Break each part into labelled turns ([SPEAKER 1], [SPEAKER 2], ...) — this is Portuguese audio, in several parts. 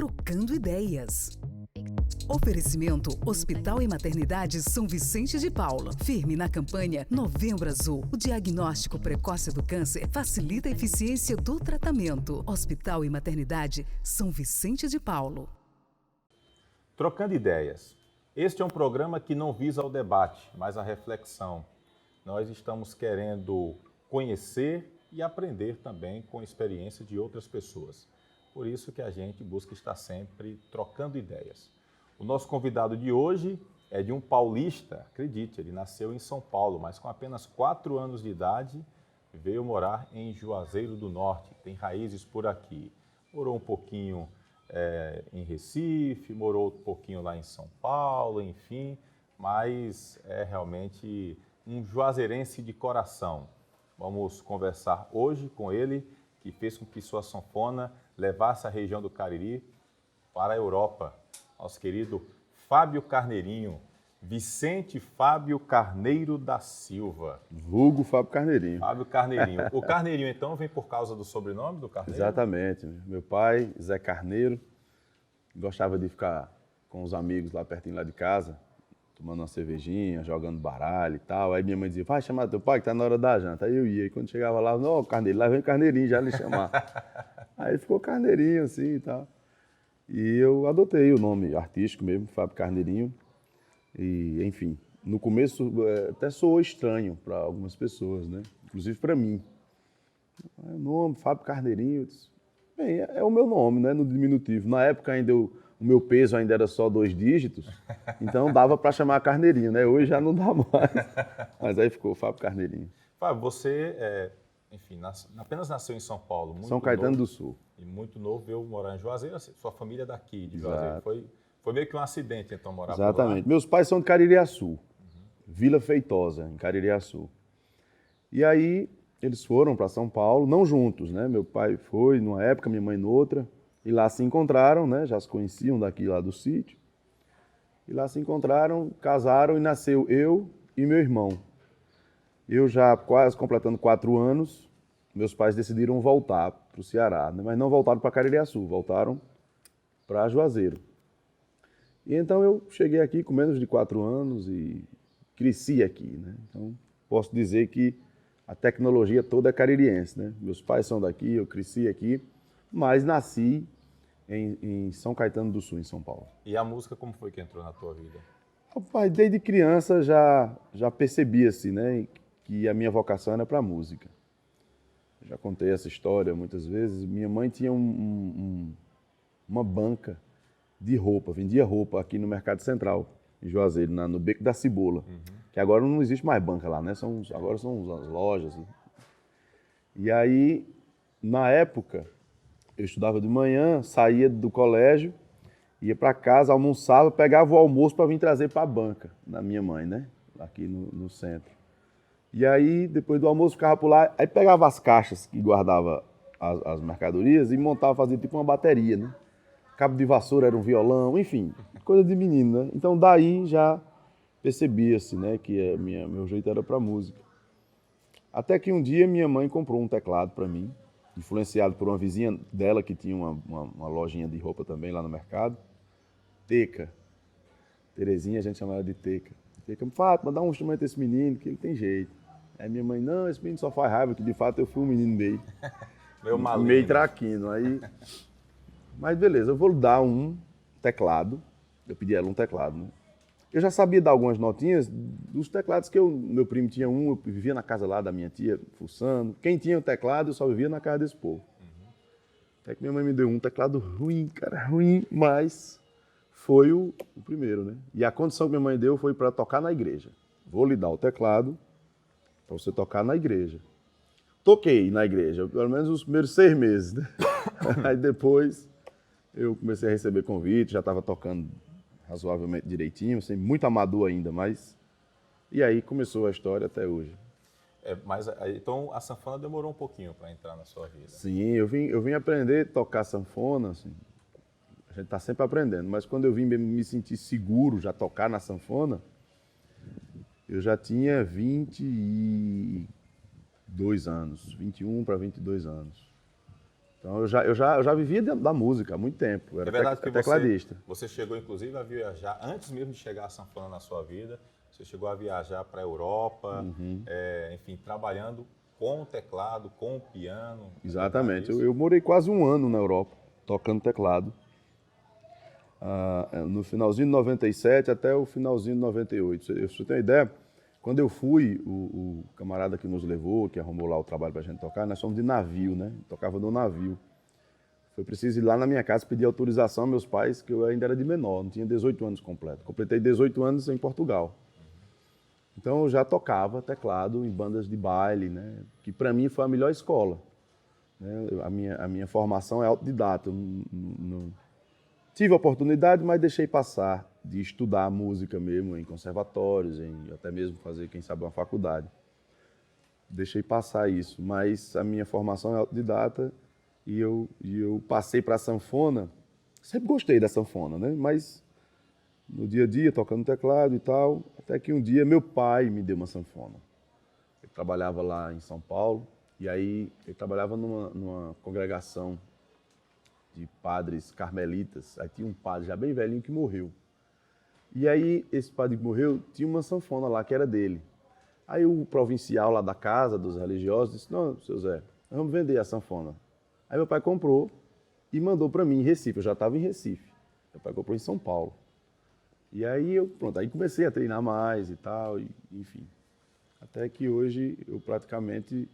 [SPEAKER 1] Trocando Ideias. Oferecimento Hospital e Maternidade São Vicente de Paulo. Firme na campanha Novembro Azul. O diagnóstico precoce do câncer facilita a eficiência do tratamento. Hospital e Maternidade São Vicente de Paulo.
[SPEAKER 2] Trocando Ideias. Este é um programa que não visa o debate, mas a reflexão. Nós estamos querendo conhecer e aprender também com a experiência de outras pessoas. Por isso que a gente busca estar sempre trocando ideias. O nosso convidado de hoje é de um paulista, acredite, ele nasceu em São Paulo, mas com apenas 4 anos de idade veio morar em Juazeiro do Norte, tem raízes por aqui. Morou um pouquinho em Recife, morou um pouquinho lá em São Paulo, enfim, mas é realmente um juazeirense de coração. Vamos conversar hoje com ele, que fez com que sua sanfona levasse a região do Cariri para a Europa. Nosso querido Fábio Carneirinho, Vicente Fábio Carneiro da Silva.
[SPEAKER 3] Vulgo Fábio Carneirinho.
[SPEAKER 2] Fábio Carneirinho. O Carneirinho, então, vem por causa do sobrenome do Carneiro?
[SPEAKER 3] Exatamente. Meu pai, Zé Carneiro, gostava de ficar com os amigos lá pertinho lá de casa, tomando uma cervejinha, jogando baralho e tal. Aí minha mãe dizia, vai chamar teu pai que tá na hora da janta. Aí eu ia, e quando chegava lá, não, Carneiro, lá vem Carneirinho já lhe chamar. Aí ficou Carneirinho assim e tal. E eu adotei o nome artístico mesmo, Fábio Carneirinho. E, enfim, no começo até soou estranho para algumas pessoas, né? Inclusive para mim. O nome, Fábio Carneirinho, eu disse, bem, é o meu nome, né? No diminutivo. Na época ainda o meu peso ainda era só 2 dígitos, então dava para chamar Carneirinho, né? Hoje já não dá mais. Mas aí ficou Fábio Carneirinho.
[SPEAKER 2] Fábio, você, enfim, apenas nasceu em São Paulo. Muito
[SPEAKER 3] São Caetano
[SPEAKER 2] novo,
[SPEAKER 3] do Sul.
[SPEAKER 2] E muito novo veio morar em Juazeiro. Sua família é daqui, de Juazeiro. Foi meio que um acidente, então, morar por lá.
[SPEAKER 3] Exatamente. Meus pais são de Caririaçu, Vila Feitosa, em Caririaçu. E aí eles foram para São Paulo, não juntos, né? Meu pai foi numa época, minha mãe noutra. E lá se encontraram, né? Já se conheciam daqui lá do sítio. E lá se encontraram, casaram e nasceu eu e meu irmão. Eu já quase completando 4 anos, meus pais decidiram voltar para o Ceará, né? Mas não voltaram para Caririaçu, voltaram para Juazeiro. E então eu cheguei aqui com menos de 4 anos e cresci aqui, né? Então posso dizer que a tecnologia toda é caririense, né? Meus pais são daqui, eu cresci aqui, mas nasci em São Caetano do Sul, em São Paulo.
[SPEAKER 2] E a música, como foi que entrou na tua vida?
[SPEAKER 3] Rapaz, desde criança já percebia-se, né, que a minha vocação era para a música. Eu já contei essa história muitas vezes. Minha mãe tinha uma banca de roupa, vendia roupa aqui no Mercado Central, em Juazeiro, no Beco da Cebola, que agora não existe mais banca lá, né? Agora são as lojas. E aí, na época, eu estudava de manhã, saía do colégio, ia para casa, almoçava, pegava o almoço para vir trazer para a banca da minha mãe, né? Aqui no centro. E aí, depois do almoço, ficava por lá, aí pegava as caixas que guardava as mercadorias e montava, fazia tipo uma bateria, né? Cabo de vassoura era um violão, enfim, coisa de menino, né? Então daí já percebia-se, né, que meu jeito era para música. Até que um dia minha mãe comprou um teclado para mim, influenciado por uma vizinha dela que tinha uma lojinha de roupa também lá no mercado. Teca. Terezinha, a gente chamava de Teca. Teca, Fátima, dá um instrumento a esse menino, que ele tem jeito. Aí minha mãe, não, esse menino só faz raiva, que de fato eu fui um menino meio traquino. Aí, mas beleza, eu vou dar um teclado. Eu pedi a ela um teclado, né? Eu já sabia dar algumas notinhas dos teclados que meu primo tinha um, eu vivia na casa lá da minha tia, fuçando. Quem tinha o teclado, eu só vivia na casa desse povo. Até que minha mãe me deu um teclado ruim, cara, ruim, mas foi o primeiro, né? E a condição que minha mãe deu foi para tocar na igreja. Vou lhe dar o teclado para você tocar na igreja. Toquei na igreja, pelo menos os primeiros 6 meses, né? Aí depois eu comecei a receber convite, já estava tocando razoavelmente direitinho, assim, muito amador ainda, mas... E aí começou a história até hoje.
[SPEAKER 2] Mas então a sanfona demorou um pouquinho para entrar na sua vida.
[SPEAKER 3] Sim, eu vim aprender a tocar sanfona, assim, a gente está sempre aprendendo, mas quando eu vim me sentir seguro, já tocar na sanfona, eu já tinha 22 anos, 21 para 22 anos. Então eu já vivia dentro da música há muito tempo. Eu era
[SPEAKER 2] verdade que
[SPEAKER 3] tecladista.
[SPEAKER 2] você chegou inclusive a viajar, antes mesmo de chegar a sanfona na sua vida, você chegou a viajar para a Europa, enfim, trabalhando com o teclado, com o piano.
[SPEAKER 3] Exatamente. Eu morei quase um ano na Europa, tocando teclado. No finalzinho de 97 até o finalzinho de 98. Se você tem uma ideia, quando eu fui, o camarada que nos levou, que arrumou lá o trabalho para a gente tocar, nós fomos de navio, né? Tocava no navio. Foi preciso ir lá na minha casa pedir autorização aos meus pais, que eu ainda era de menor, não tinha 18 anos completo. Completei 18 anos em Portugal. Então eu já tocava teclado em bandas de baile, né? Que para mim foi a melhor escola. Né? A minha formação é autodidata. Tive a oportunidade, mas deixei passar de estudar música mesmo em conservatórios, até mesmo fazer, quem sabe, uma faculdade. Deixei passar isso, mas a minha formação é autodidata e eu passei para a sanfona. Sempre gostei da sanfona, né? Mas no dia a dia, tocando teclado e tal, até que um dia meu pai me deu uma sanfona. Ele trabalhava lá em São Paulo e aí ele trabalhava numa congregação de padres carmelitas. Aí tinha um padre já bem velhinho que morreu. E aí esse padre que morreu tinha uma sanfona lá que era dele. Aí o provincial lá da casa, dos religiosos, disse: não, seu Zé, nós vamos vender a sanfona. Aí meu pai comprou e mandou para mim em Recife. Eu já estava em Recife. Meu pai comprou em São Paulo. E aí aí comecei a treinar mais e tal, enfim. Até que hoje eu praticamente...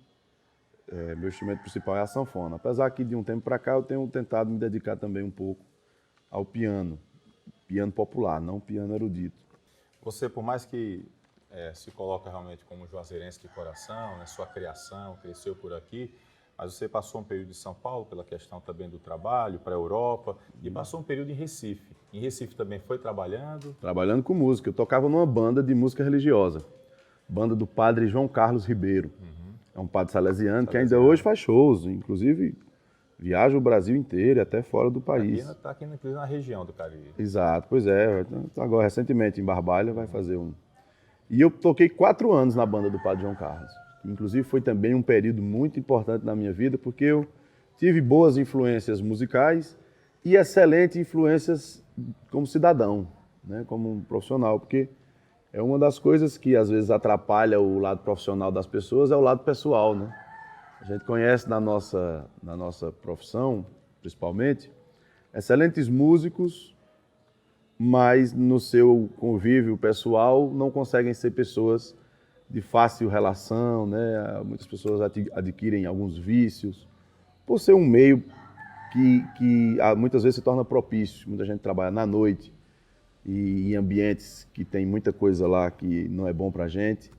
[SPEAKER 3] meu instrumento principal é a sanfona. Apesar que de um tempo para cá eu tenho tentado me dedicar também um pouco ao piano. Piano popular, não piano erudito.
[SPEAKER 2] Você, por mais que se coloca realmente como juazeirense de coração, né, sua criação, cresceu por aqui, mas você passou um período em São Paulo, pela questão também do trabalho, para a Europa, e passou um período em Recife. Em Recife também foi trabalhando?
[SPEAKER 3] Trabalhando com música. Eu tocava numa banda de música religiosa. Banda do padre João Carlos Ribeiro. É um padre salesiano que ainda hoje faz shows, inclusive viaja o Brasil inteiro e até fora do país.
[SPEAKER 2] Está aqui inclusive na região do Cariri.
[SPEAKER 3] Exato, pois é. Agora, recentemente, em Barbalha, vai fazer um... E eu toquei 4 anos na banda do padre João Carlos. Inclusive foi também um período muito importante na minha vida, porque eu tive boas influências musicais e excelentes influências como cidadão, né, como um profissional, porque é uma das coisas que às vezes atrapalha o lado profissional das pessoas, é o lado pessoal, né? A gente conhece na nossa profissão, principalmente, excelentes músicos, mas no seu convívio pessoal não conseguem ser pessoas de fácil relação, né? Muitas pessoas adquirem alguns vícios, por ser um meio que muitas vezes se torna propício. Muita gente trabalha na noite e em ambientes que tem muita coisa lá que não é bom pra gente.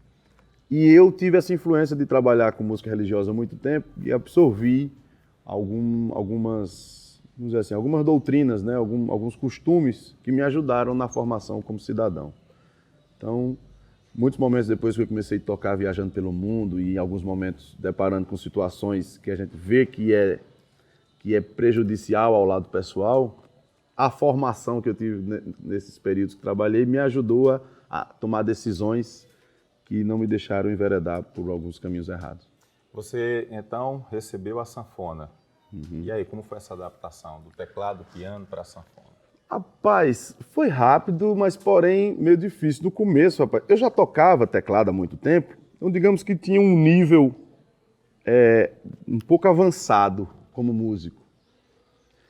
[SPEAKER 3] E eu tive essa influência de trabalhar com música religiosa há muito tempo e absorvi algumas, vamos dizer assim, algumas doutrinas, né? Alguns costumes que me ajudaram na formação como cidadão. Então, muitos momentos depois que eu comecei a tocar viajando pelo mundo e em alguns momentos deparando com situações que a gente vê que é prejudicial ao lado pessoal, a formação que eu tive nesses períodos que trabalhei me ajudou a tomar decisões que não me deixaram enveredar por alguns caminhos errados.
[SPEAKER 2] Você, então, recebeu a sanfona. E aí, como foi essa adaptação do teclado, piano para a sanfona?
[SPEAKER 3] Rapaz, foi rápido, mas porém meio difícil. No começo, rapaz, eu já tocava teclado há muito tempo, então digamos que tinha um nível um pouco avançado como músico.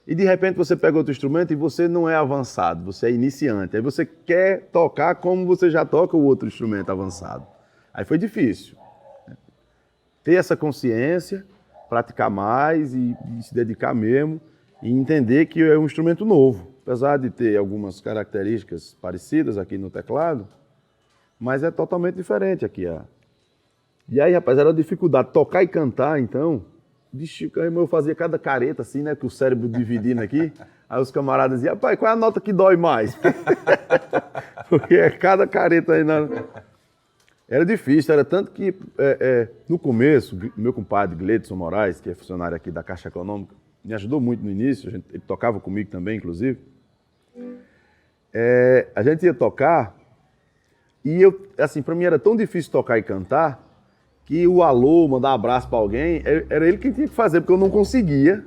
[SPEAKER 3] E de repente você pega outro instrumento e você não é avançado, você é iniciante. Aí você quer tocar como você já toca o outro instrumento avançado. Aí foi difícil. Ter essa consciência, praticar mais e se dedicar mesmo e entender que é um instrumento novo. Apesar de ter algumas características parecidas aqui no teclado, mas é totalmente diferente aqui. E aí, rapaz, era a dificuldade de tocar e cantar, então... Eu fazia cada careta assim, né, que o cérebro dividindo aqui. Aí os camaradas diziam: rapaz, qual é a nota que dói mais? Porque é cada careta aí. Era difícil, era tanto que no começo, meu compadre Gleidson Moraes, que é funcionário aqui da Caixa Econômica, me ajudou muito no início, ele tocava comigo também, inclusive. A gente ia tocar e assim, para mim era tão difícil tocar e cantar que o alô, mandar um abraço para alguém, era ele quem tinha que fazer, porque eu não conseguia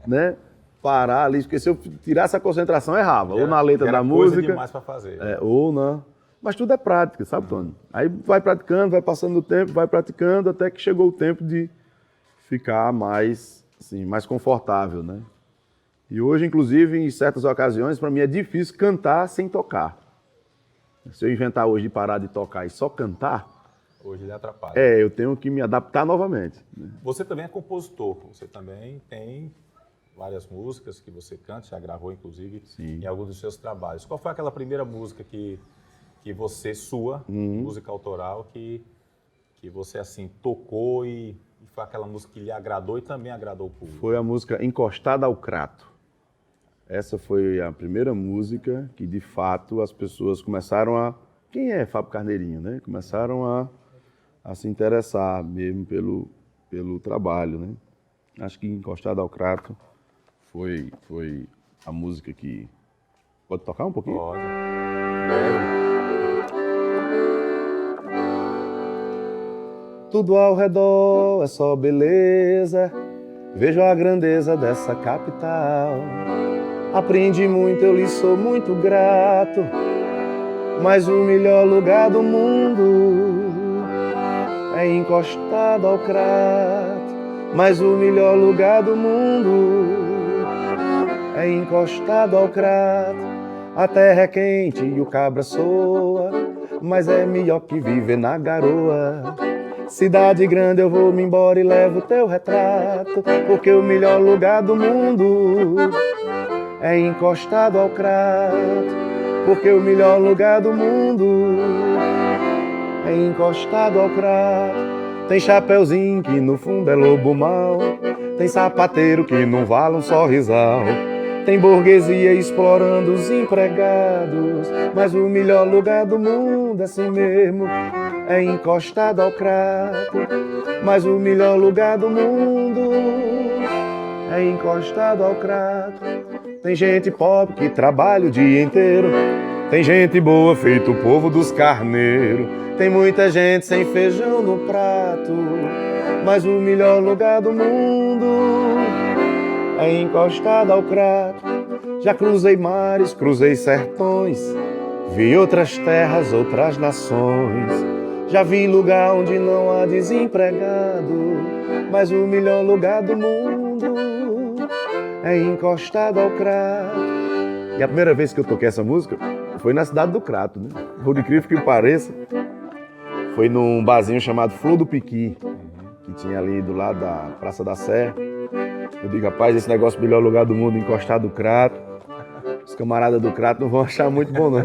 [SPEAKER 3] né, parar ali, porque se eu tirasse a concentração, eu errava. Ou na letra da
[SPEAKER 2] coisa
[SPEAKER 3] música.
[SPEAKER 2] demais para fazer.
[SPEAKER 3] Ou não. Mas tudo é prática, sabe, Tony? Aí vai praticando, vai passando o tempo, vai praticando, até que chegou o tempo de ficar mais, assim, mais confortável, né? E hoje, inclusive, em certas ocasiões, para mim é difícil cantar sem tocar. Se eu inventar hoje de parar de tocar e só cantar,
[SPEAKER 2] Hoje ele atrapalha.
[SPEAKER 3] eu tenho que me adaptar novamente, né?
[SPEAKER 2] Você também é compositor, você também tem várias músicas que você canta, já gravou inclusive
[SPEAKER 3] Sim.
[SPEAKER 2] em alguns dos seus trabalhos. Qual foi aquela primeira música que você, música autoral, que você assim tocou e foi aquela música que lhe agradou e também agradou o público?
[SPEAKER 3] Foi a música Encostada ao Crato. Essa foi a primeira música que, de fato, as pessoas começaram a... Quem é Fábio Carneirinho, né? Começaram a se interessar mesmo pelo trabalho, né? Acho que Encostada ao Crato foi a música que... Pode tocar um pouquinho?
[SPEAKER 2] Pode.
[SPEAKER 3] Tudo ao redor é só beleza, vejo a grandeza dessa capital. Aprendi muito, eu lhe sou muito grato, mas o melhor lugar do mundo é encostado ao crato. Mas o melhor lugar do mundo é encostado ao crato. A terra é quente e o cabra soa, mas é melhor que viver na garoa. Cidade grande, eu vou me embora e levo teu retrato, porque o melhor lugar do mundo é encostado ao crato. Porque o melhor lugar do mundo é encostado ao crato. Tem chapeuzinho que no fundo é lobo mau, tem sapateiro que não vale um sorrisal, tem burguesia explorando os empregados, mas o melhor lugar do mundo é assim mesmo, é encostado ao crato. Mas o melhor lugar do mundo é encostado ao crato. Tem gente pobre que trabalha o dia inteiro, tem gente boa feito o povo dos carneiros, tem muita gente sem feijão no prato, mas o melhor lugar do mundo é encostado ao crato. Já cruzei mares, cruzei sertões, vi outras terras, outras nações. Já vi lugar onde não há desempregado, mas o melhor lugar do mundo é encostado ao crato. E a primeira vez que eu toquei essa música foi na cidade do Crato, né? Por incrível que pareça, foi num barzinho chamado Flor do Piqui, que tinha ali do lado da Praça da Sé. Eu digo, rapaz, esse negócio melhor lugar do mundo, encostado do Crato. Os camaradas do Crato não vão achar muito bom, não.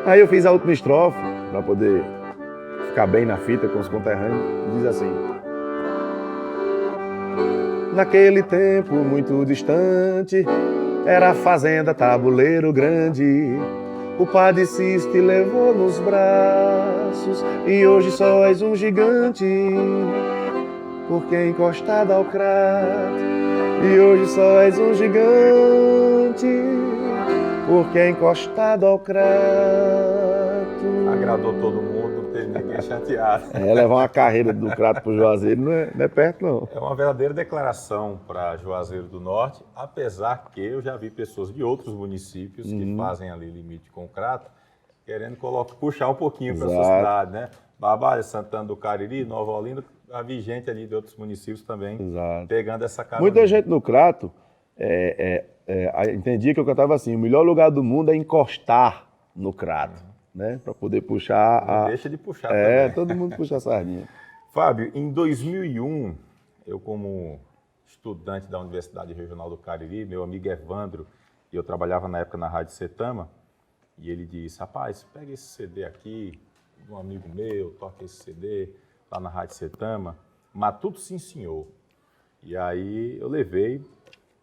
[SPEAKER 3] Aí eu fiz a última estrofe, para poder ficar bem na fita com os conterrâneos. Diz assim: naquele tempo muito distante, era a fazenda Tabuleiro Grande. O padre Cis te levou nos braços e hoje só és um gigante, porque é encostado ao crato. E hoje só és um gigante, porque é encostado ao crato.
[SPEAKER 2] Agradou todo mundo, não teve ninguém chateado.
[SPEAKER 3] Levar uma carreira do Crato para o Juazeiro não é perto, não.
[SPEAKER 2] É uma verdadeira declaração para Juazeiro do Norte, apesar que eu já vi pessoas de outros municípios que fazem ali limite com o Crato, querendo puxar um pouquinho para a sua cidade, né? Barbalha, Santana do Cariri, Nova Olinda, já vi gente ali de outros municípios também pegando essa carona.
[SPEAKER 3] Muita gente no Crato entendia que eu cantava assim: o melhor lugar do mundo é encostar no Crato, né? Para poder puxar
[SPEAKER 2] Não deixa de puxar também.
[SPEAKER 3] todo mundo puxa a sardinha.
[SPEAKER 2] Fábio, em 2001, eu como estudante da Universidade Regional do Cariri, meu amigo Evandro, e eu trabalhava na época na Rádio Setama, e ele disse: rapaz, pega esse CD aqui, de um amigo meu, toca esse CD lá na Rádio Setama, Matuto Sim Senhor. E aí eu levei,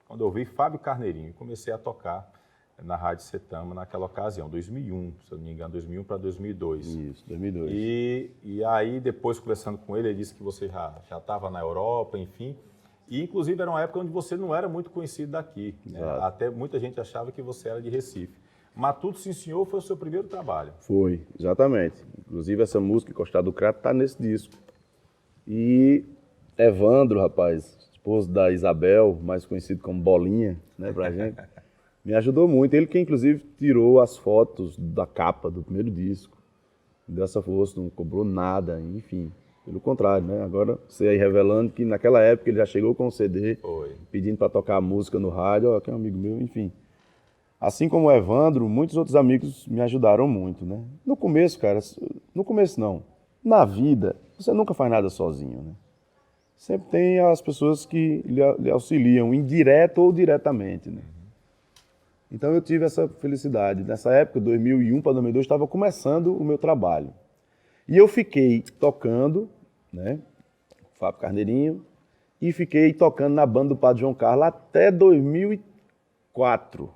[SPEAKER 2] quando eu vi Fábio Carneirinho, comecei a tocar na Rádio Setama naquela ocasião, 2001, se eu não me engano, 2001 para 2002.
[SPEAKER 3] Isso, 2002.
[SPEAKER 2] E aí, depois, conversando com ele, ele disse que você já estava na Europa, enfim. E, inclusive, era uma época onde você não era muito conhecido daqui, né? Até muita gente achava que você era de Recife. Matuto Sim Senhor foi o seu primeiro trabalho.
[SPEAKER 3] Foi, exatamente. Inclusive, essa música, Encostado do Crato, está nesse disco. E Evandro, rapaz, esposo da Isabel, mais conhecido como Bolinha, né, pra gente, me ajudou muito. Ele que, inclusive, tirou as fotos da capa do primeiro disco. Me deu essa força, não cobrou nada, enfim. Pelo contrário, né? Agora você aí revelando que naquela época ele já chegou com o CD, pedindo para tocar a música no rádio, ó, que é um amigo meu, enfim. Assim como o Evandro, muitos outros amigos me ajudaram muito, né? No começo, cara, no começo não. Na vida, você nunca faz nada sozinho, né? Sempre tem as pessoas que lhe auxiliam, indireta ou diretamente, né? Então eu tive essa felicidade. Nessa época, 2001 para 2002, estava começando o meu trabalho. E eu fiquei tocando, né, Fábio Carneirinho, e fiquei tocando na banda do Padre João Carlos até 2004.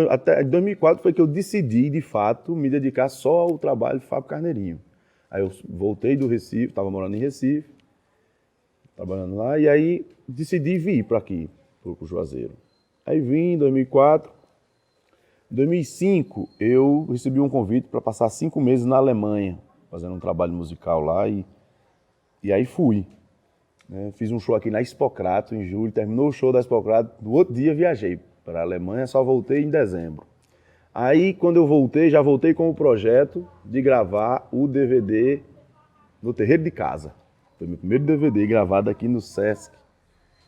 [SPEAKER 3] Até 2004 foi que eu decidi, de fato, me dedicar só ao trabalho de Fábio Carneirinho. Aí eu voltei do Recife, estava morando em Recife, trabalhando lá, e aí decidi vir para aqui, para o Juazeiro. Aí vim em 2004. Em 2005, eu recebi um convite para passar 5 meses na Alemanha, fazendo um trabalho musical lá, e aí fui. Né? Fiz um show aqui na Expocrato, em julho, terminou o show da Expocrato, no outro dia viajei para a Alemanha, só voltei em dezembro. Aí, quando eu voltei, já voltei com o projeto de gravar o DVD no Terreiro de Casa. Foi meu primeiro DVD gravado aqui no Sesc.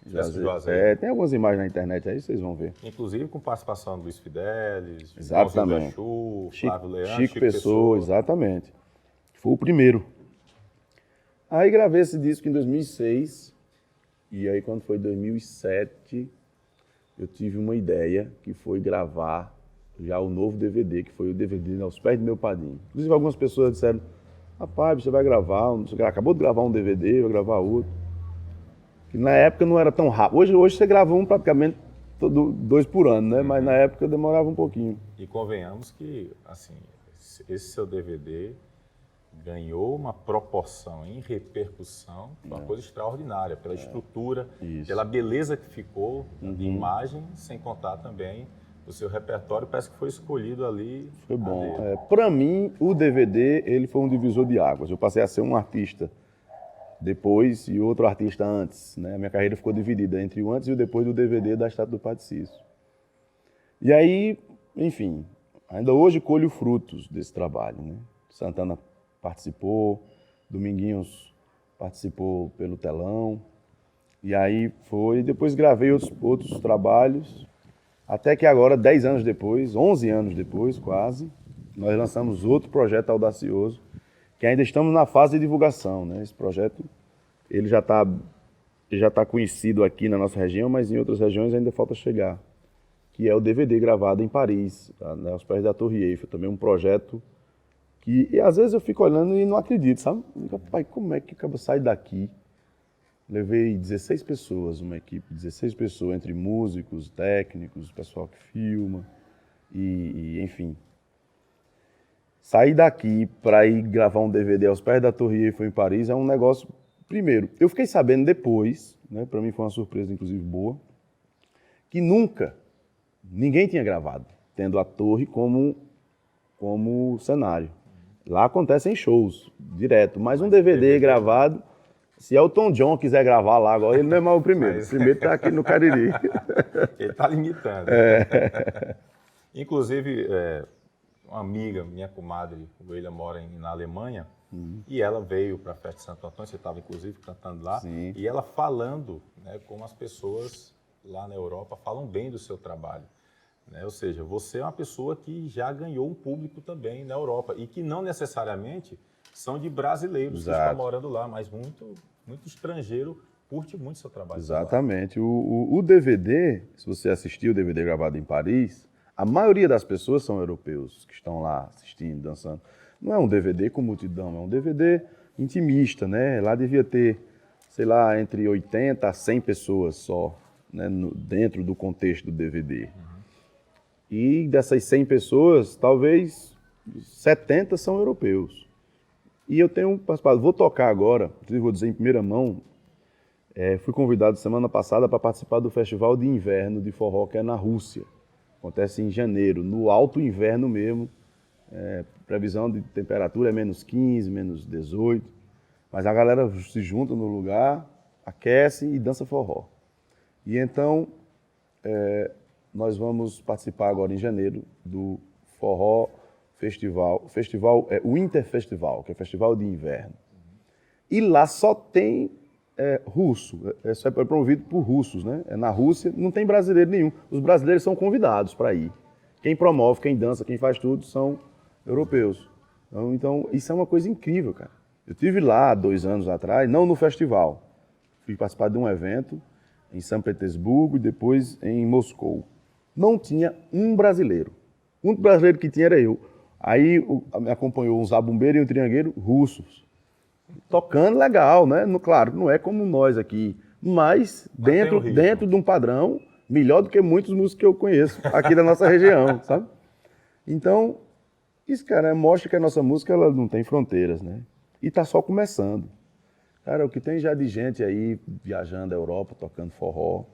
[SPEAKER 2] Juazeiro.
[SPEAKER 3] Tem algumas imagens na internet aí, vocês vão ver.
[SPEAKER 2] Inclusive com participação do Luiz Fidelis,
[SPEAKER 3] exatamente.
[SPEAKER 2] Chu, Flávio Leandro,
[SPEAKER 3] Chico Pessoa, exatamente. Foi o primeiro. Aí gravei esse disco em 2006, e aí quando foi 2007, eu tive uma ideia, que foi gravar já o novo DVD, que foi o DVD Aos Pés do Meu Padrinho. Inclusive algumas pessoas disseram, rapaz, você vai gravar, você acabou de gravar um DVD, vai gravar outro. Que na época não era tão rápido. Hoje você grava um praticamente 2 por ano, né? Mas na época demorava um pouquinho.
[SPEAKER 2] E convenhamos que, assim, esse seu DVD ganhou uma proporção em repercussão, uma coisa extraordinária, pela estrutura, pela beleza que ficou de imagem, sem contar também o seu repertório, parece que foi escolhido ali.
[SPEAKER 3] Foi bom. Para mim, o DVD ele foi um divisor de águas. Eu passei a ser um artista depois e outro artista antes, né? A minha carreira ficou dividida entre o antes e o depois do DVD da Estátua do Padre Cícero. E aí, enfim, ainda hoje colho frutos desse trabalho, né? Santana participou, Dominguinhos participou pelo telão, e aí foi, depois gravei outros trabalhos, até que agora, 10 anos depois, 11 anos depois quase, nós lançamos outro projeto audacioso, que ainda estamos na fase de divulgação, né? Esse projeto ele já tá conhecido aqui na nossa região, mas em outras regiões ainda falta chegar, que é o DVD gravado em Paris, tá? Aos pés da Torre Eiffel, também um projeto que e às vezes eu fico olhando e não acredito, sabe? Pai, como é que acaba sai daqui? Levei 16 pessoas, uma equipe, 16 pessoas, entre músicos, técnicos, pessoal que filma, e enfim. Sair daqui para ir gravar um DVD aos pés da Torre Eiffel em Paris é um negócio... Primeiro, eu fiquei sabendo depois, né, para mim foi uma surpresa inclusive boa, que nunca ninguém tinha gravado, tendo a torre como cenário. Lá acontecem shows, direto, mas um DVD gravado, se Elton John quiser gravar lá agora, ele não é mais o primeiro. O primeiro está aqui no Cariri.
[SPEAKER 2] Ele está limitando. Inclusive, uma amiga, minha comadre, William, mora na Alemanha, e ela veio para a festa de Santo Antônio, você estava inclusive cantando lá,
[SPEAKER 3] Sim.
[SPEAKER 2] E ela falando, né, como as pessoas lá na Europa falam bem do seu trabalho. Né? Ou seja, você é uma pessoa que já ganhou um público também na Europa e que não necessariamente são de brasileiros que estão morando lá, mas muito estrangeiro curte muito seu trabalho.
[SPEAKER 3] Exatamente. O DVD, se você assistiu o DVD gravado em Paris, a maioria das pessoas são europeus que estão lá assistindo, dançando. Não é um DVD com multidão, é um DVD intimista, né? Lá devia ter, sei lá, entre 80 a 100 pessoas só, né? Dentro do contexto do DVD. E dessas 100 pessoas, talvez 70 são europeus. E eu tenho participado, vou tocar agora, vou dizer em primeira mão, fui convidado semana passada para participar do Festival de Inverno de Forró, que é na Rússia. Acontece em janeiro, no alto inverno mesmo. Previsão de temperatura é -15, -18. Mas a galera se junta no lugar aquece e dança forró. E então, nós vamos participar agora em janeiro do Forró Festival, o Winter Festival, que é Festival de Inverno. E lá só tem russo, isso é promovido por russos, né? Na Rússia não tem brasileiro nenhum. Os brasileiros são convidados para ir. Quem promove, quem dança, quem faz tudo são europeus. Então, isso é uma coisa incrível, cara. Eu estive lá 2 anos atrás, não no festival. Fui participar de um evento em São Petersburgo e depois em Moscou. Não tinha um brasileiro. O único brasileiro que tinha era eu. Aí me acompanhou um zabumbeiro e um triangueiro russos. Tocando legal, né? Claro, não é como nós aqui, mas dentro de um padrão melhor do que muitos músicos que eu conheço aqui da nossa região, sabe? Então, isso, cara, mostra que a nossa música ela não tem fronteiras, né? E tá só começando. Cara, o que tem já de gente aí viajando a Europa, tocando forró,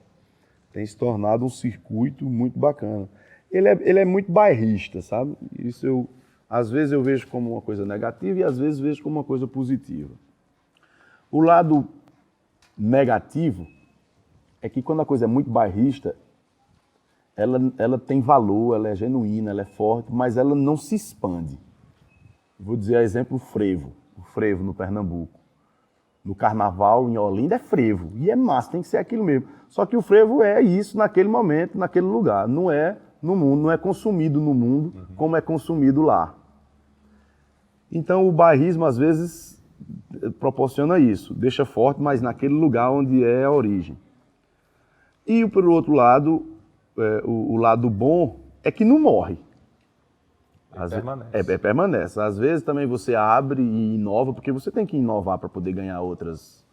[SPEAKER 3] tem se tornado um circuito muito bacana. Ele é muito bairrista, sabe? Isso às vezes eu vejo como uma coisa negativa e às vezes vejo como uma coisa positiva. O lado negativo é que quando a coisa é muito bairrista, ela tem valor, ela é genuína, ela é forte, mas ela não se expande. Vou dizer a exemplo o frevo no Pernambuco. No carnaval, em Olinda, é frevo. E é massa, tem que ser aquilo mesmo. Só que o frevo é isso naquele momento, naquele lugar. Não é no mundo, não é consumido no mundo como é consumido lá. Então o bairrismo, às vezes, proporciona isso. Deixa forte, mas naquele lugar onde é a origem. E, por outro lado, o lado bom é que não morre. Permanece. Às vezes também você abre e inova, porque você tem que inovar para poder ganhar outras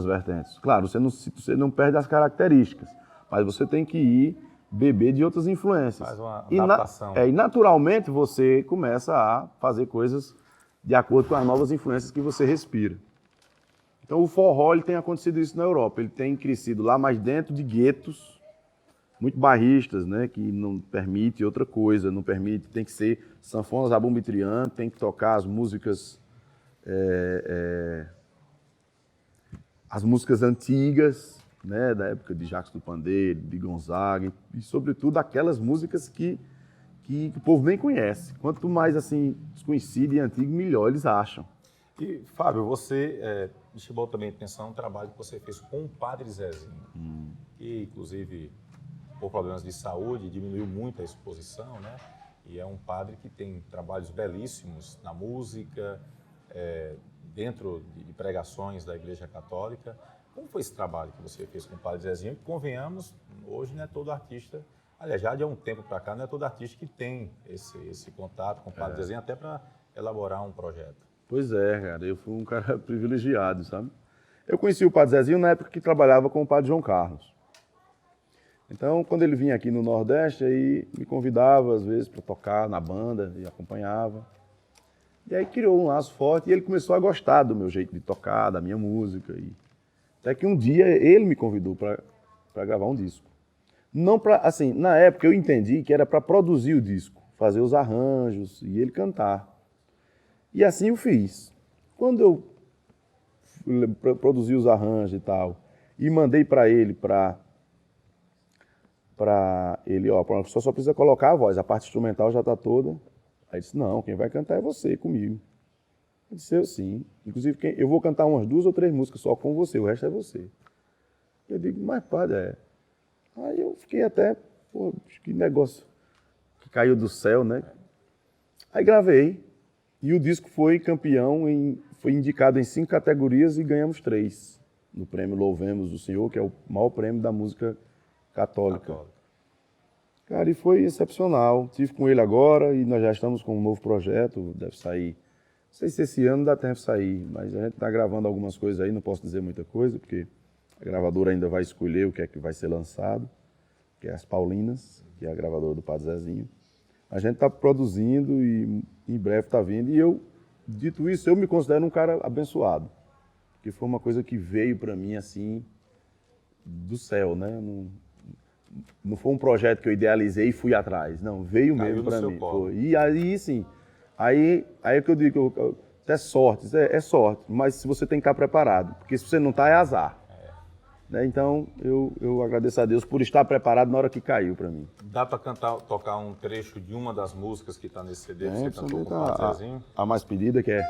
[SPEAKER 3] vertentes. Claro, você não perde as características, mas você tem que ir beber de outras influências.
[SPEAKER 2] Faz uma adaptação.
[SPEAKER 3] E naturalmente você começa a fazer coisas de acordo com as novas influências que você respira. Então o forró ele tem acontecido isso na Europa, ele tem crescido lá, mas dentro de guetos muito bairristas, né, que não permite outra coisa, não permite, tem que ser sanfona, zabumba e triângulo, tem que tocar as músicas antigas, né, da época de Jacques do Pandeiro, de Gonzaga, e sobretudo aquelas músicas que o povo nem conhece. Quanto mais assim desconhecido e antigo, melhor eles acham.
[SPEAKER 2] E, Fábio, você me chamou também a atenção um trabalho que você fez com o Padre Zezinho, que inclusive por problemas de saúde diminuiu muito a exposição, né? E é um padre que tem trabalhos belíssimos na música, dentro de pregações da Igreja Católica. Como foi esse trabalho que você fez com o Padre Zezinho? Convenhamos, hoje não é todo artista, aliás, já de há um tempo para cá, não é todo artista que tem esse contato com o Padre Zezinho, até para elaborar um projeto.
[SPEAKER 3] Pois é, cara, eu fui um cara privilegiado, sabe? Eu conheci o Padre Zezinho na época que trabalhava com o Padre João Carlos. Então, quando ele vinha aqui no Nordeste, aí me convidava, às vezes, para tocar na banda e acompanhava. E aí criou um laço forte e ele começou a gostar do meu jeito de tocar, da minha música. Até que um dia ele me convidou para gravar um disco. Não para, assim, na época eu entendi que era para produzir o disco, fazer os arranjos e ele cantar. E assim eu fiz. Quando eu produzi os arranjos e tal, e mandei para ele, ó, só precisa colocar a voz, a parte instrumental já está toda. Aí ele disse, não, quem vai cantar é você, comigo. Eu disse, eu sim. Inclusive, eu vou cantar umas 2 ou 3 músicas só com você, o resto é você. Eu digo, mas padre, Aí eu fiquei até, pô, que negócio que caiu do céu, né? Aí gravei, e o disco foi campeão, foi indicado em 5 categorias e ganhamos 3. No prêmio Louvemos o Senhor, que é o maior prêmio da música católica. Cara, e foi excepcional. Estive com ele agora e nós já estamos com um novo projeto, deve sair. Não sei se esse ano dá tempo de sair, mas a gente está gravando algumas coisas aí, não posso dizer muita coisa, porque a gravadora ainda vai escolher o que é que vai ser lançado, que é as Paulinas, que é a gravadora do Padre Zezinho. A gente está produzindo e em breve está vindo. E eu, dito isso, eu me considero um cara abençoado, porque foi uma coisa que veio para mim assim, do céu, né? Não foi um projeto que eu idealizei e fui atrás. Não, veio mesmo para mim. E aí, sim, aí é que eu digo, é sorte, é sorte, mas se você tem que estar preparado, porque se você não está, é azar. Né? Então, eu agradeço a Deus por estar preparado na hora que caiu para mim.
[SPEAKER 2] Dá para tocar um trecho de uma das músicas que está nesse CD que você cantou com o
[SPEAKER 3] a,
[SPEAKER 2] Padre Zezinho?
[SPEAKER 3] a mais pedida, que é...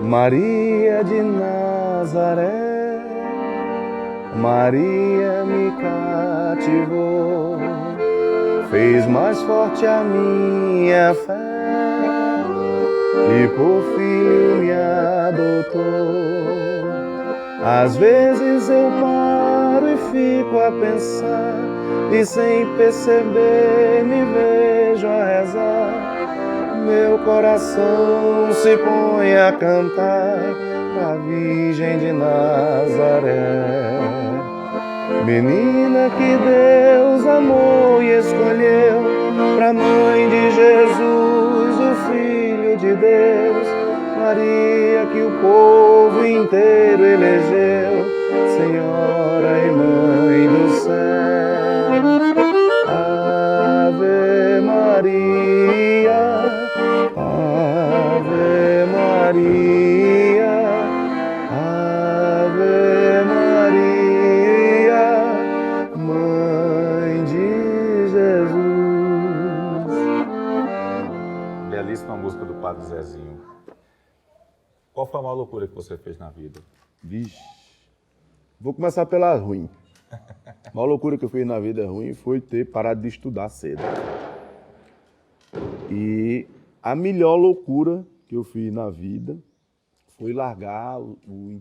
[SPEAKER 3] Maria de Nazaré, Maria me cativou, fez mais forte a minha fé e por filho me adotou. Às vezes eu paro e fico a pensar e sem perceber me vejo a rezar. Meu coração se põe a cantar pra Virgem de Nazaré. Menina que Deus amou e escolheu pra mãe de Jesus, o Filho de Deus. Maria que o povo inteiro elegeu, Senhora e Mãe do céu. Ave Maria, Ave Maria, Ave Maria, Mãe de Jesus.
[SPEAKER 2] Belíssima música do Padre Zezinho. Qual foi a maior loucura que você fez na vida?
[SPEAKER 3] Vixe, vou começar pela ruim. A maior loucura que eu fiz na vida ruim foi ter parado de estudar cedo. E a melhor loucura que eu fiz na vida foi largar o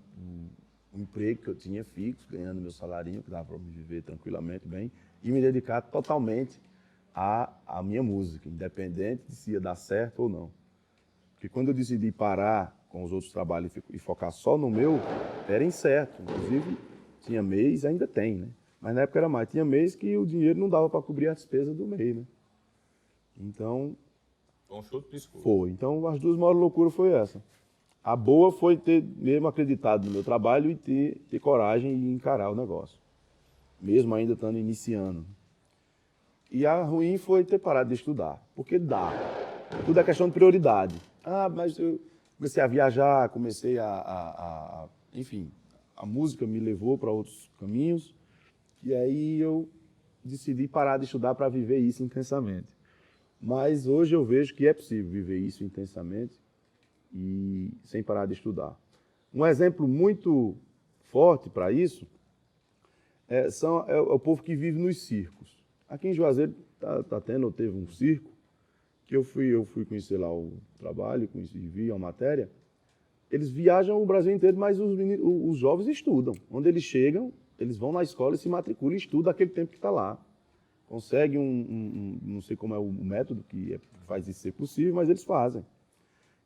[SPEAKER 3] emprego que eu tinha fixo, ganhando meu salarinho, que dava para me viver tranquilamente bem, e me dedicar totalmente à minha música, independente de se ia dar certo ou não. Porque quando eu decidi parar com os outros trabalhos e focar só no meu, era incerto. Inclusive, tinha mês, ainda tem, né? Mas na época era mais. Tinha mês que o dinheiro não dava para cobrir as despesas do mês, né? Então...
[SPEAKER 2] Foi um chute pro escuro.
[SPEAKER 3] Foi. Então, as duas maiores loucuras foi essa. A boa foi ter mesmo acreditado no meu trabalho e ter coragem e encarar o negócio. Mesmo ainda estando iniciando. E a ruim foi ter parado de estudar. Porque dá. Tudo é questão de prioridade. Ah, mas eu comecei a viajar, comecei enfim, a música me levou para outros caminhos. E aí eu decidi parar de estudar para viver isso intensamente. Mas hoje eu vejo que é possível viver isso intensamente e sem parar de estudar. Um exemplo muito forte para isso é o povo que vive nos circos. Aqui em Juazeiro teve um circo, que eu fui conhecer lá o trabalho, vi a matéria. Eles viajam o Brasil inteiro, mas os jovens estudam. Onde eles chegam, eles vão na escola e se matriculam e estudam aquele tempo que está lá. Consegue não sei como é o método que faz isso ser possível, mas eles fazem.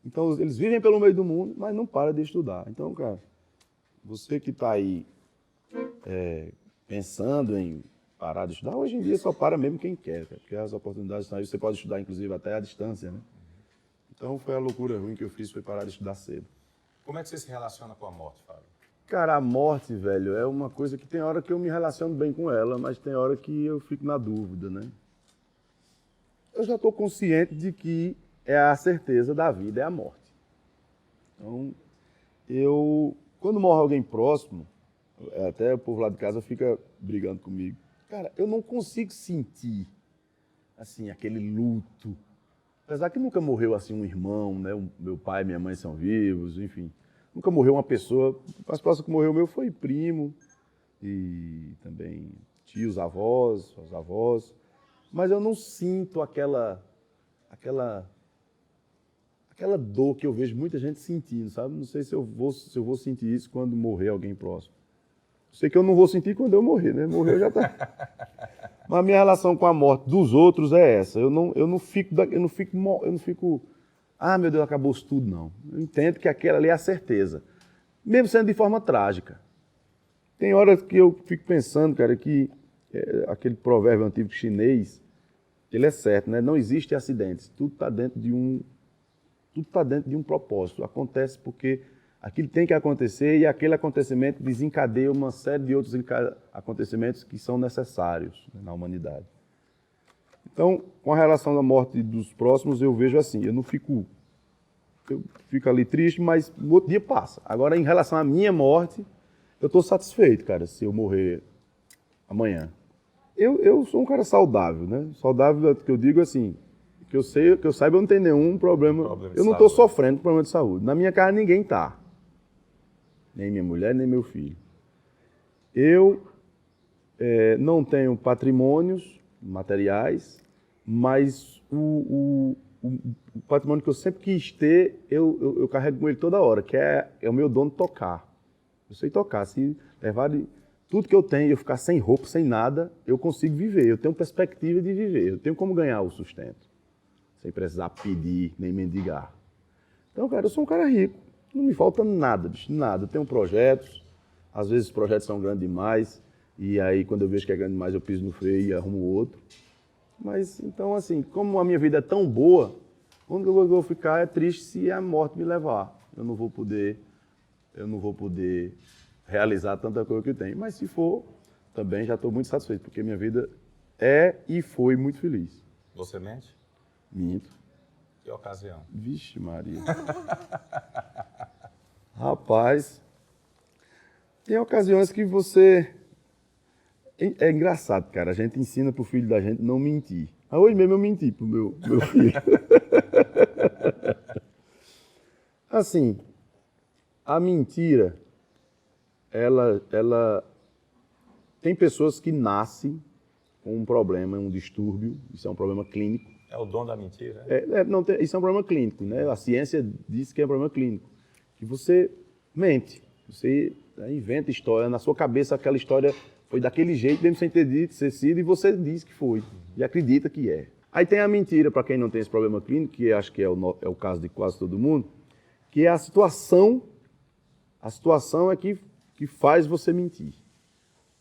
[SPEAKER 3] Então, eles vivem pelo meio do mundo, mas não param de estudar. Então, cara, você que está aí pensando em parar de estudar, hoje em dia só para mesmo quem quer, cara, porque as oportunidades estão aí, você pode estudar, inclusive, até à distância, né? Então, foi a loucura ruim que eu fiz, foi parar de estudar cedo.
[SPEAKER 2] Como é que você se relaciona com a morte, Fábio?
[SPEAKER 3] Cara, a morte, velho, é uma coisa que tem hora que eu me relaciono bem com ela, mas tem hora que eu fico na dúvida, né? Eu já estou consciente de que é a certeza da vida, é a morte. Então, quando morre alguém próximo, até o povo lá de casa fica brigando comigo. Cara, eu não consigo sentir, assim, aquele luto. Apesar que nunca morreu, assim, um irmão, né? Meu pai e minha mãe são vivos, enfim. Nunca morreu uma pessoa. O mais próximo que morreu meu foi primo e também tios, avós, os avós. Mas eu não sinto aquela dor que eu vejo muita gente sentindo, sabe? Não sei se eu vou sentir isso quando morrer alguém próximo. Sei que eu não vou sentir quando eu morrer, né? Morrer já tá. Mas a minha relação com a morte dos outros é essa. Eu não fico, ah, meu Deus, acabou-se tudo, não. Eu entendo que aquela ali é a certeza. Mesmo sendo de forma trágica. Tem horas que eu fico pensando, cara, que aquele provérbio antigo chinês, ele é certo, né? Não existe acidentes. Tudo está dentro de um propósito. Acontece porque aquilo tem que acontecer e aquele acontecimento desencadeia uma série de outros acontecimentos que são necessários, né, na humanidade. Então, com a relação da morte dos próximos, eu vejo assim, eu fico ali triste, mas no outro dia passa. Agora, em relação à minha morte, eu estou satisfeito, cara, se eu morrer amanhã. Eu sou um cara saudável, né? Saudável, que eu digo assim, que eu saiba, eu não tenho nenhum problema. Eu não estou sofrendo com problema de saúde. Na minha casa ninguém tá. Nem minha mulher, nem meu filho. Eu não tenho patrimônios materiais, mas o patrimônio que eu sempre quis ter, eu carrego com ele toda hora, que é o meu dom de tocar. Eu sei tocar. Se levar tudo que eu tenho, eu ficar sem roupa, sem nada, eu consigo viver. Eu tenho perspectiva de viver. Eu tenho como ganhar o sustento, sem precisar pedir, nem mendigar. Então, cara, eu sou um cara rico. Não me falta nada, bicho, nada. Eu tenho projetos. Às vezes os projetos são grandes demais. E aí, quando eu vejo que é grande demais, eu piso no freio e arrumo outro. Mas, então, assim, como a minha vida é tão boa, onde eu vou ficar é triste se a morte me levar. Eu não vou poder realizar tanta coisa que eu tenho. Mas se for, também já estou muito satisfeito, porque minha vida é e foi muito feliz.
[SPEAKER 2] Você mente?
[SPEAKER 3] Minto.
[SPEAKER 2] Que ocasião?
[SPEAKER 3] Vixe Maria. Rapaz, tem ocasiões que você... É engraçado, cara. A gente ensina pro filho da gente não mentir. Hoje mesmo eu menti pro meu filho. Assim, a mentira... Ela tem pessoas que nascem com um problema, um distúrbio, isso é um problema clínico.
[SPEAKER 2] É o dom da mentira?
[SPEAKER 3] Isso é um problema clínico, né? A ciência diz que é um problema clínico. Que você mente, você inventa história, na sua cabeça aquela história foi daquele jeito, mesmo sem ter dito, ter sido, e você diz que foi, e acredita que é. Aí tem a mentira, para quem não tem esse problema clínico, que acho que é o caso de quase todo mundo, que é a situação é que faz você mentir,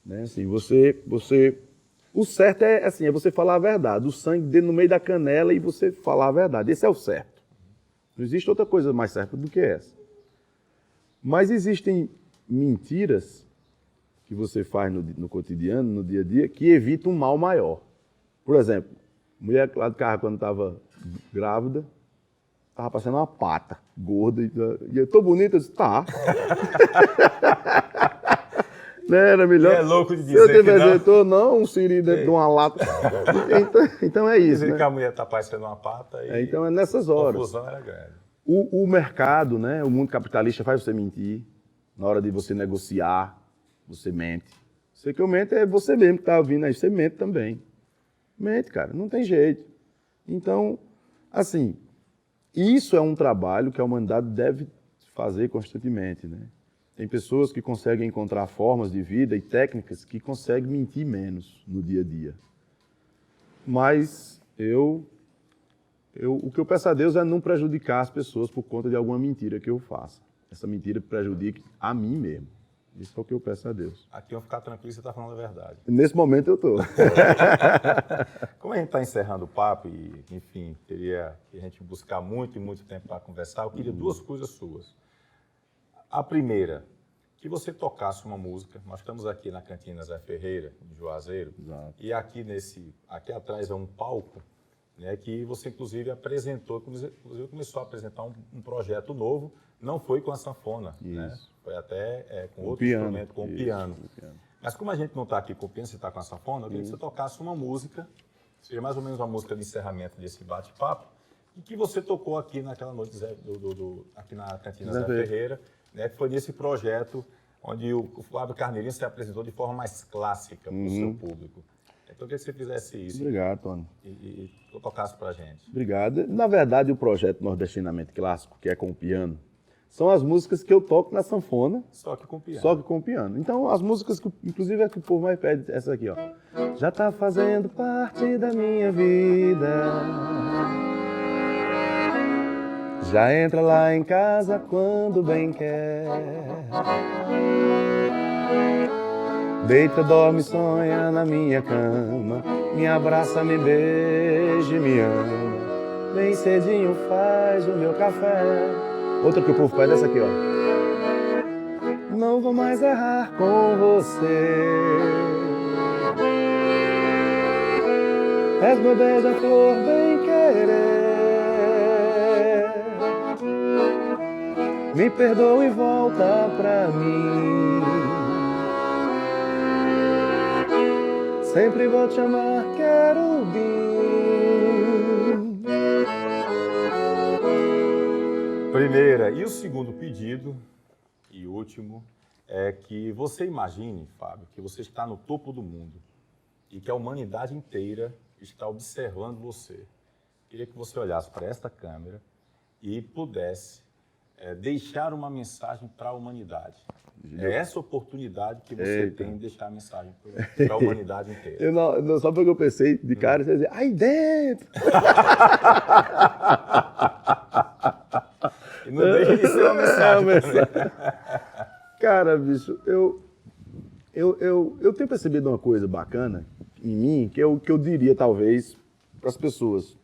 [SPEAKER 3] né? Assim, o certo é assim, é você falar a verdade, o sangue dentro no meio da canela e você falar a verdade. Esse é o certo. Não existe outra coisa mais certa do que essa. Mas existem mentiras que você faz no cotidiano, no dia a dia, que evitam um mal maior. Por exemplo, mulher lá do carro quando estava grávida, estava passando uma pata gorda e eu tô bonita, eu disse, tá. Era melhor.
[SPEAKER 2] É louco de dizer
[SPEAKER 3] se eu
[SPEAKER 2] que não.
[SPEAKER 3] Não, um siri dentro de uma lata. Então é isso,
[SPEAKER 2] Dizer
[SPEAKER 3] né?
[SPEAKER 2] que a mulher está parecendo uma pata e
[SPEAKER 3] Então é nessas horas.
[SPEAKER 2] a confusão era grande.
[SPEAKER 3] O mercado, né? O mundo capitalista faz você mentir. Na hora de você negociar, você mente. Você que eu mente é você mesmo que está ouvindo aí, você mente também. Mente, cara, não tem jeito. Então, assim, isso é um trabalho que a humanidade deve fazer constantemente, né? Tem pessoas que conseguem encontrar formas de vida e técnicas que conseguem mentir menos no dia a dia. Mas o que eu peço a Deus é não prejudicar as pessoas por conta de alguma mentira que eu faça. Essa mentira prejudique a mim mesmo. Isso é o que eu peço a Deus.
[SPEAKER 2] Aqui eu ficar tranquilo, você está falando a verdade.
[SPEAKER 3] Nesse momento eu estou.
[SPEAKER 2] Como a gente está encerrando o papo e, enfim, queria que a gente buscar muito e muito tempo para conversar, eu queria duas coisas suas. A primeira, que você tocasse uma música. Nós estamos aqui na Cantina Zé Ferreira, em Juazeiro.
[SPEAKER 3] Exato.
[SPEAKER 2] E aqui atrás é um palco, né, que você inclusive apresentou, inclusive começou a apresentar um projeto novo. Não foi com a sanfona, né? Foi até com outro instrumento, com o piano. Mas como a gente não está aqui com o piano, você está com a sanfona, eu queria que você tocasse uma música, seja mais ou menos uma música de encerramento desse bate-papo, e que você tocou aqui naquela noite aqui na Cantina Zé Ferreira, né, que foi nesse projeto onde o Flávio Carneirinho se apresentou de forma mais clássica para o seu público. Então, eu queria que você fizesse isso.
[SPEAKER 3] Obrigado, Tony.
[SPEAKER 2] E tocasse para a gente.
[SPEAKER 3] Obrigado. Na verdade, o projeto Nordestinamente Clássico, que é com o piano, são as músicas que eu toco na sanfona.
[SPEAKER 2] Só que com piano.
[SPEAKER 3] Só que com piano. Então, as músicas que, inclusive, é que o povo mais pede, essa aqui, ó. Já tá fazendo parte da minha vida. Já entra lá em casa quando bem quer. Deita, dorme, sonha na minha cama. Me abraça, me beija e me ama. Bem cedinho faz o meu café. Outra que o povo pede é essa aqui, ó. Não vou mais errar com você. és meu beija-flor bem querer. Me perdoa e volta pra mim. Sempre vou te amar, querubim.
[SPEAKER 2] Primeira, e o segundo pedido, e último, é que você imagine, Fábio, que você está no topo do mundo e que a humanidade inteira está observando você. Queria que você olhasse para esta câmera e pudesse deixar uma mensagem para a humanidade. É essa oportunidade que você tem de deixar a mensagem para a humanidade inteira.
[SPEAKER 3] Só porque eu pensei de cara, você dizer, aí dentro!
[SPEAKER 2] E não deixa de ser uma mensagem.
[SPEAKER 3] Cara, bicho, eu tenho percebido uma coisa bacana em mim, que eu diria, talvez, para as pessoas.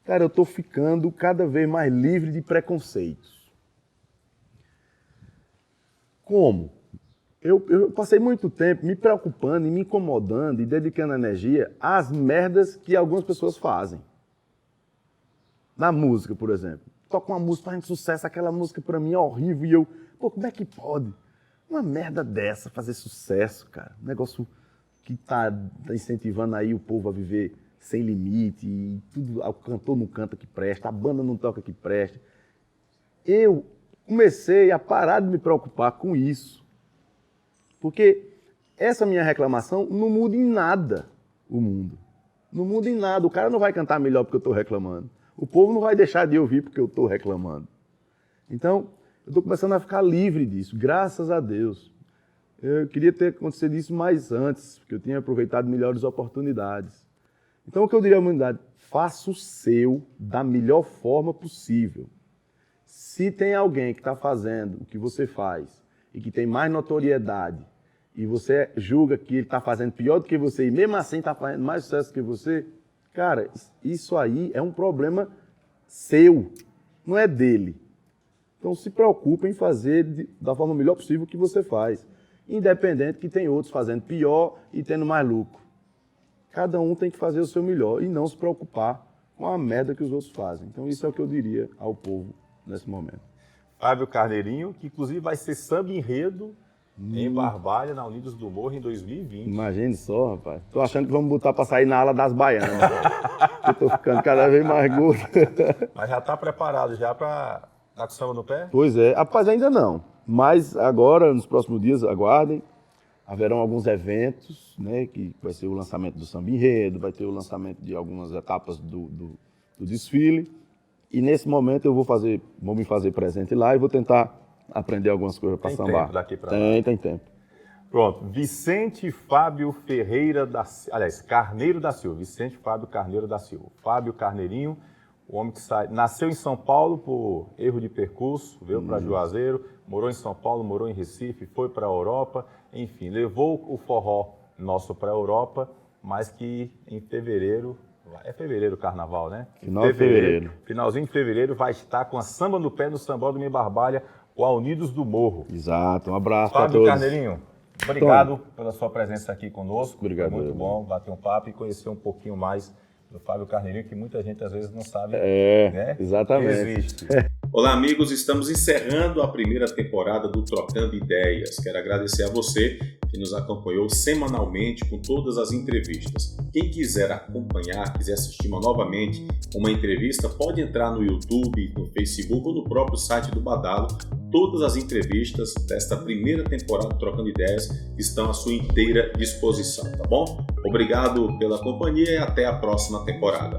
[SPEAKER 3] Cara, eu tô ficando cada vez mais livre de preconceitos. Como? Eu passei muito tempo me preocupando e me incomodando e dedicando energia às merdas que algumas pessoas fazem. Na música, por exemplo. Toca uma música fazendo sucesso, aquela música pra mim é horrível e pô, como é que pode? Uma merda dessa fazer sucesso, cara. Um negócio que tá incentivando aí o povo a viver sem limite e tudo, o cantor não canta que presta, a banda não toca que presta. Eu comecei a parar de me preocupar com isso. Porque essa minha reclamação não muda em nada o mundo. Não muda em nada. O cara não vai cantar melhor porque eu estou reclamando. O povo não vai deixar de ouvir porque eu estou reclamando. Então, eu estou começando a ficar livre disso, graças a Deus. Eu queria ter acontecido isso mais antes, porque eu tinha aproveitado melhores oportunidades. Então, o que eu diria à humanidade? Faça o seu da melhor forma possível. Se tem alguém que está fazendo o que você faz e que tem mais notoriedade e você julga que ele está fazendo pior do que você e mesmo assim está fazendo mais sucesso que você, cara, isso aí é um problema seu, não é dele. Então se preocupe em fazer da forma melhor possível o que você faz, independente que tem outros fazendo pior e tendo mais lucro. Cada um tem que fazer o seu melhor e não se preocupar com a merda que os outros fazem. Então isso é o que eu diria ao povo nesse momento.
[SPEAKER 2] Fábio Carneirinho, que inclusive vai ser samba enredo em Barbalha, na Unidos do Morro, em 2020.
[SPEAKER 3] Imagine só, rapaz. Tô achando que vamos botar para sair na ala das baianas. Eu tô ficando cada vez mais gordo.
[SPEAKER 2] Mas já tá preparado já para dar com samba no pé?
[SPEAKER 3] Pois é. Rapaz, ainda não. Mas agora, nos próximos dias, aguardem. Haverão alguns eventos, né? Que vai ser o lançamento do samba enredo, vai ter o lançamento de algumas etapas do desfile. E nesse momento eu vou me fazer presente lá e vou tentar aprender algumas coisas para sambar.
[SPEAKER 2] Tem tempo daqui para lá?
[SPEAKER 3] Tem tempo.
[SPEAKER 2] Pronto, Vicente Fábio Carneiro da Silva. Vicente Fábio Carneiro da Silva. Fábio Carneirinho, o homem que nasceu em São Paulo por erro de percurso, veio para Juazeiro, morou em São Paulo, morou em Recife, foi para a Europa, enfim, levou o forró nosso para a Europa, mas que em fevereiro... É fevereiro o carnaval, né?
[SPEAKER 3] Final de fevereiro.
[SPEAKER 2] Finalzinho de fevereiro vai estar com a samba no pé no Sambódromo em Barbalha, com a Unidos do Morro.
[SPEAKER 3] Exato, um abraço para todos.
[SPEAKER 2] Fábio Carneirinho, obrigado pela sua presença aqui conosco.
[SPEAKER 3] Obrigado.
[SPEAKER 2] Foi muito bom bater um papo e conhecer um pouquinho mais do Fábio Carneirinho, que muita gente às vezes não sabe. Né?
[SPEAKER 3] Exatamente.
[SPEAKER 2] Existe. Olá, amigos, estamos encerrando a primeira temporada do Trocando Ideias. Quero agradecer a você que nos acompanhou semanalmente com todas as entrevistas. Quem quiser acompanhar, quiser assistir novamente uma entrevista, pode entrar no YouTube, no Facebook ou no próprio site do Badalo. Todas as entrevistas desta primeira temporada do Trocando Ideias estão à sua inteira disposição, tá bom? Obrigado pela companhia e até a próxima temporada.